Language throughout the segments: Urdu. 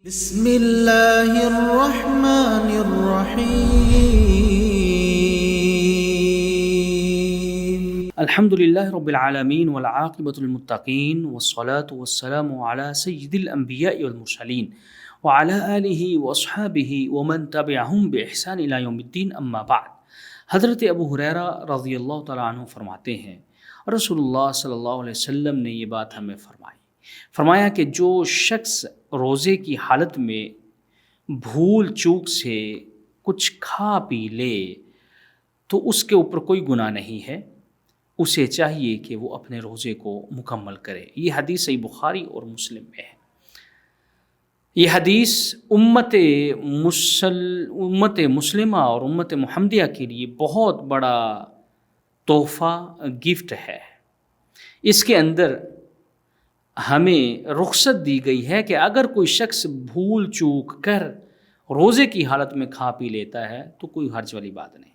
بسم اللہ الرحمن الرحیم الحمد للہ رب العالمین والعاقبۃ للمتقین والصلاة والسلام علی سید الانبیاء والمرسلین وعلی آلہ واصحابہ ومن تبعہم بإحسان الی یوم الدین اما بعد۔ حضرت ابو ہریرہ رضی اللہ تعالیٰ عنہ فرماتے ہیں رسول اللہ صلی اللہ علیہ وسلم نے یہ بات ہمیں فرمایا کہ جو شخص روزے کی حالت میں بھول چوک سے کچھ کھا پی لے تو اس کے اوپر کوئی گناہ نہیں ہے، اسے چاہیے کہ وہ اپنے روزے کو مکمل کرے۔ یہ حدیث صحیح بخاری اور مسلم میں ہے۔ یہ حدیث امت مسلمہ اور امت محمدیہ کے لیے بہت بڑا تحفہ گفٹ ہے۔ اس کے اندر ہمیں رخصت دی گئی ہے کہ اگر کوئی شخص بھول چوک کر روزے کی حالت میں کھا پی لیتا ہے تو کوئی حرج والی بات نہیں،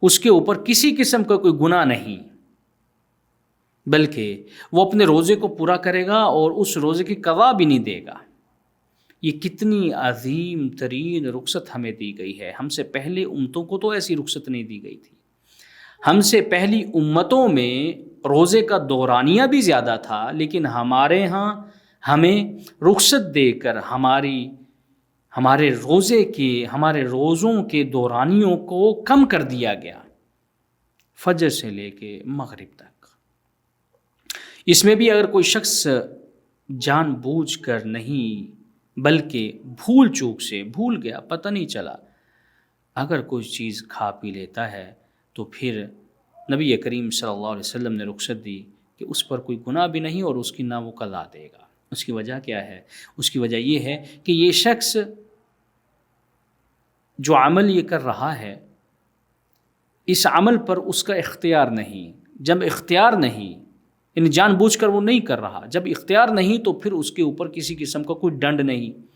اس کے اوپر کسی قسم کا کوئی گناہ نہیں، بلکہ وہ اپنے روزے کو پورا کرے گا اور اس روزے کی قضا بھی نہیں دے گا۔ یہ کتنی عظیم ترین رخصت ہمیں دی گئی ہے۔ ہم سے پہلے امتوں کو تو ایسی رخصت نہیں دی گئی تھی۔ ہم سے پہلی امتوں میں روزے کا دورانیہ بھی زیادہ تھا، لیکن ہمارے ہاں ہمیں رخصت دے کر ہمارے روزوں کے دورانیوں کو کم کر دیا گیا، فجر سے لے کے مغرب تک۔ اس میں بھی اگر کوئی شخص جان بوجھ کر نہیں بلکہ بھول چوک سے بھول گیا، پتہ نہیں چلا، اگر کوئی چیز کھا پی لیتا ہے تو پھر نبی کریم صلی اللہ علیہ وسلم نے رخصت دی کہ اس پر کوئی گناہ بھی نہیں اور اس کی نہ وہ قضا دے گا۔ اس کی وجہ کیا ہے؟ اس کی وجہ یہ ہے کہ یہ شخص جو عمل یہ کر رہا ہے، اس عمل پر اس کا اختیار نہیں۔ جب اختیار نہیں، یعنی جان بوجھ کر وہ نہیں کر رہا، جب اختیار نہیں تو پھر اس کے اوپر کسی قسم کا کوئی ڈنڈ نہیں،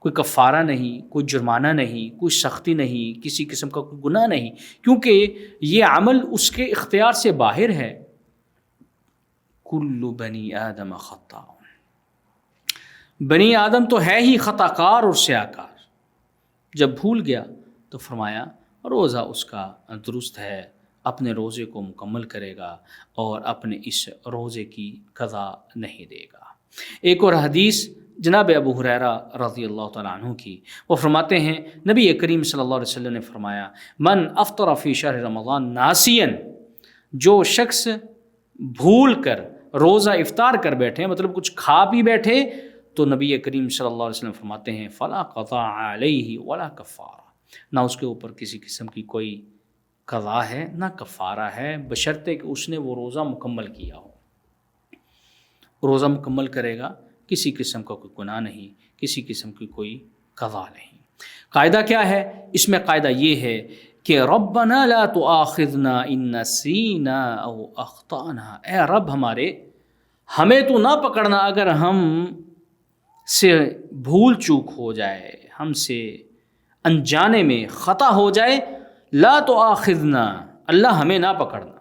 کوئی کفارہ نہیں، کوئی جرمانہ نہیں، کوئی سختی نہیں، کسی قسم کا کوئی گناہ نہیں، کیونکہ یہ عمل اس کے اختیار سے باہر ہے۔ کل بنی آدم خطاء، بنی آدم تو ہے ہی خطا کار اور سیاہ کار۔ جب بھول گیا تو فرمایا روزہ اس کا درست ہے، اپنے روزے کو مکمل کرے گا اور اپنے اس روزے کی قضا نہیں دے گا۔ ایک اور حدیث جناب ابو ہریرہ رضی اللہ تعالیٰ عنہ کی، وہ فرماتے ہیں نبی کریم صلی اللہ علیہ وسلم نے فرمایا من افطر فی شہر رمضان ناسیا، جو شخص بھول کر روزہ افطار کر بیٹھے، مطلب کچھ کھا پی بیٹھے، تو نبی کریم صلی اللہ علیہ وسلم فرماتے ہیں فلا قضاء علیہ ولا کفارہ، نہ اس کے اوپر کسی قسم کی کوئی قضا ہے نہ کفارہ ہے، بشرطے کہ اس نے وہ روزہ مکمل کیا ہو۔ روزہ مکمل کرے گا، کسی قسم کا کوئی گناہ نہیں، کسی قسم کی کوئی قضا نہیں۔ قاعدہ کیا ہے اس میں؟ قاعدہ یہ ہے کہ ربنا لا تؤاخذنا ان نسینا او اخطانا، اے رب ہمیں تو نہ پکڑنا اگر ہم سے بھول چوک ہو جائے، ہم سے انجانے میں خطا ہو جائے، لا تؤاخذنا، اللہ ہمیں نہ پکڑنا۔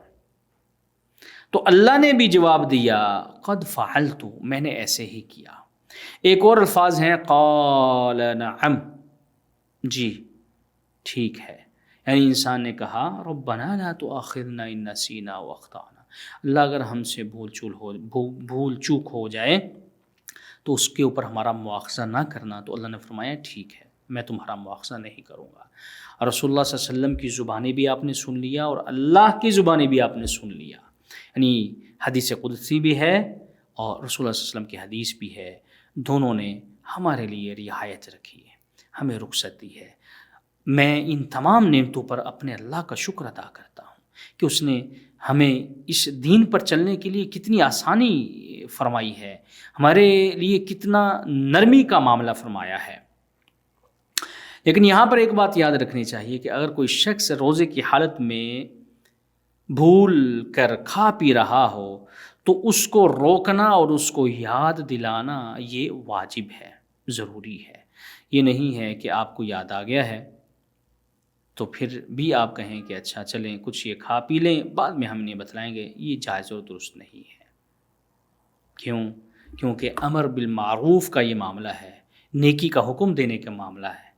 تو اللہ نے بھی جواب دیا قد فعلت، میں نے ایسے ہی کیا۔ ایک اور الفاظ ہیں قال نعم، جی ٹھیک ہے، یعنی انسان نے کہا ربنا لا تؤاخذنا ان نسینا واخطانا، اللہ اگر ہم سے بھول چوک ہو جائے تو اس کے اوپر ہمارا مواخذہ نہ کرنا۔ تو اللہ نے فرمایا ٹھیک ہے، میں تمہارا مواخذہ نہیں کروں گا۔ رسول اللہ صلی اللہ علیہ وسلم کی زبانی بھی آپ نے سن لیا اور اللہ کی زبانی بھی آپ نے سن لیا، یعنی حدیث قدسی بھی ہے اور رسول اللہ صلی اللہ علیہ وسلم کی حدیث بھی ہے، دونوں نے ہمارے لیے رعایت رکھی ہے، ہمیں رخصت دی ہے۔ میں ان تمام نعمتوں پر اپنے اللہ کا شکر ادا کرتا ہوں کہ اس نے ہمیں اس دین پر چلنے کے لیے کتنی آسانی فرمائی ہے، ہمارے لیے کتنا نرمی کا معاملہ فرمایا ہے۔ لیکن یہاں پر ایک بات یاد رکھنی چاہیے کہ اگر کوئی شخص روزے کی حالت میں بھول کر کھا پی رہا ہو تو اس کو روکنا اور اس کو یاد دلانا یہ واجب ہے، ضروری ہے۔ یہ نہیں ہے کہ آپ کو یاد آ گیا ہے تو پھر بھی آپ کہیں کہ اچھا چلیں کچھ یہ کھا پی لیں، بعد میں ہم نہیں بتلائیں گے، یہ جائز اور درست نہیں ہے۔ کیونکہ امر بالمعروف کا یہ معاملہ ہے نیکی کا حکم دینے کا معاملہ ہے۔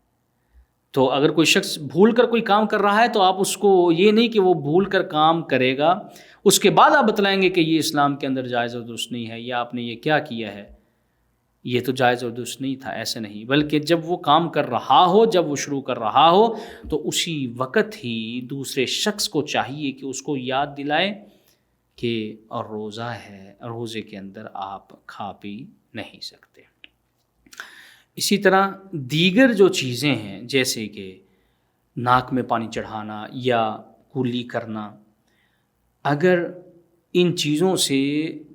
تو اگر کوئی شخص بھول کر کوئی کام کر رہا ہے تو آپ اس کو یہ نہیں کہ وہ بھول کر کام کرے گا اس کے بعد آپ بتلائیں گے کہ یہ اسلام کے اندر جائز اور درست نہیں ہے، یا آپ نے یہ کیا کیا ہے، یہ تو جائز اور درست نہیں تھا، ایسے نہیں۔ بلکہ جب وہ کام کر رہا ہو، جب وہ شروع کر رہا ہو، تو اسی وقت ہی دوسرے شخص کو چاہیے کہ اس کو یاد دلائے کہ اور روزہ ہے، روزے کے اندر آپ کھا پی نہیں سکتے۔ اسی طرح دیگر جو چیزیں ہیں جیسے کہ ناک میں پانی چڑھانا یا کولی کرنا، اگر ان چیزوں سے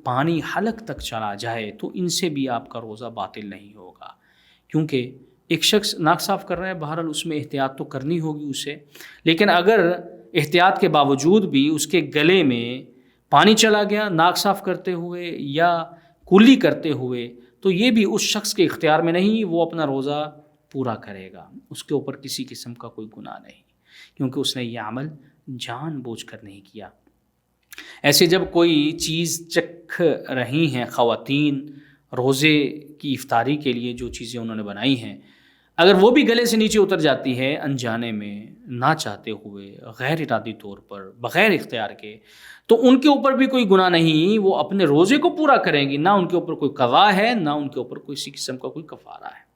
پانی حلق تک چلا جائے تو ان سے بھی آپ کا روزہ باطل نہیں ہوگا، کیونکہ ایک شخص ناک صاف کر رہا ہے، بہرحال اس میں احتیاط تو کرنی ہوگی اسے، لیکن اگر احتیاط کے باوجود بھی اس کے گلے میں پانی چلا گیا ناک صاف کرتے ہوئے یا کلی کرتے ہوئے، تو یہ بھی اس شخص کے اختیار میں نہیں، وہ اپنا روزہ پورا کرے گا، اس کے اوپر کسی قسم کا کوئی گناہ نہیں، کیونکہ اس نے یہ عمل جان بوجھ کر نہیں کیا۔ ایسے جب کوئی چیز چکھ رہی ہیں خواتین روزے کی افطاری کے لیے، جو چیزیں انہوں نے بنائی ہیں، اگر وہ بھی گلے سے نیچے اتر جاتی ہے انجانے میں، نہ چاہتے ہوئے، غیر ارادی طور پر، بغیر اختیار کے، تو ان کے اوپر بھی کوئی گناہ نہیں، وہ اپنے روزے کو پورا کریں گی، نہ ان کے اوپر کوئی قضا ہے، نہ ان کے اوپر کسی قسم کا کوئی کفارہ ہے۔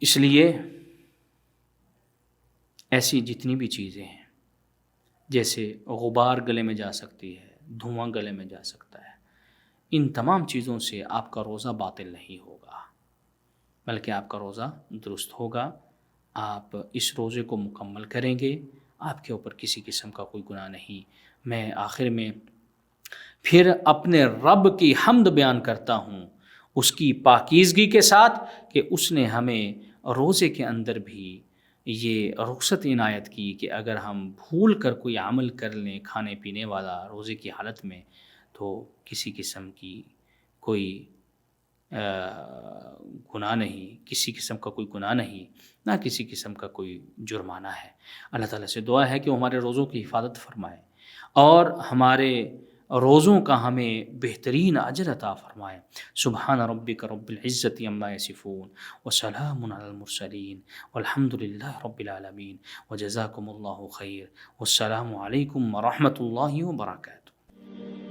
اس لیے ایسی جتنی بھی چیزیں ہیں، جیسے غبار گلے میں جا سکتی ہے، دھواں گلے میں جا سکتا ہے، ان تمام چیزوں سے آپ کا روزہ باطل نہیں ہوگا، بلکہ آپ کا روزہ درست ہوگا، آپ اس روزے کو مکمل کریں گے، آپ کے اوپر کسی قسم کا کوئی گناہ نہیں۔ میں آخر میں پھر اپنے رب کی حمد بیان کرتا ہوں اس کی پاکیزگی کے ساتھ کہ اس نے ہمیں روزے کے اندر بھی یہ رخصت عنایت کی کہ اگر ہم بھول کر کوئی عمل کر لیں کھانے پینے والا روزے کی حالت میں، تو کسی قسم کی کوئی گناہ نہیں، کسی قسم کا کوئی گناہ نہیں، نہ کسی قسم کا کوئی جرمانہ ہے۔ اللہ تعالیٰ سے دعا ہے کہ وہ ہمارے روزوں کی حفاظت فرمائے اور ہمارے روزوں کا ہمیں بہترین اجر عطا فرمائے۔ سبحان ربک رب العزت عما یصفون وسلام علی المرسلین والحمد للہ رب العالمین وجزاکم اللہ خیر، والسلام علیکم ورحمۃ اللہ وبرکاتہ۔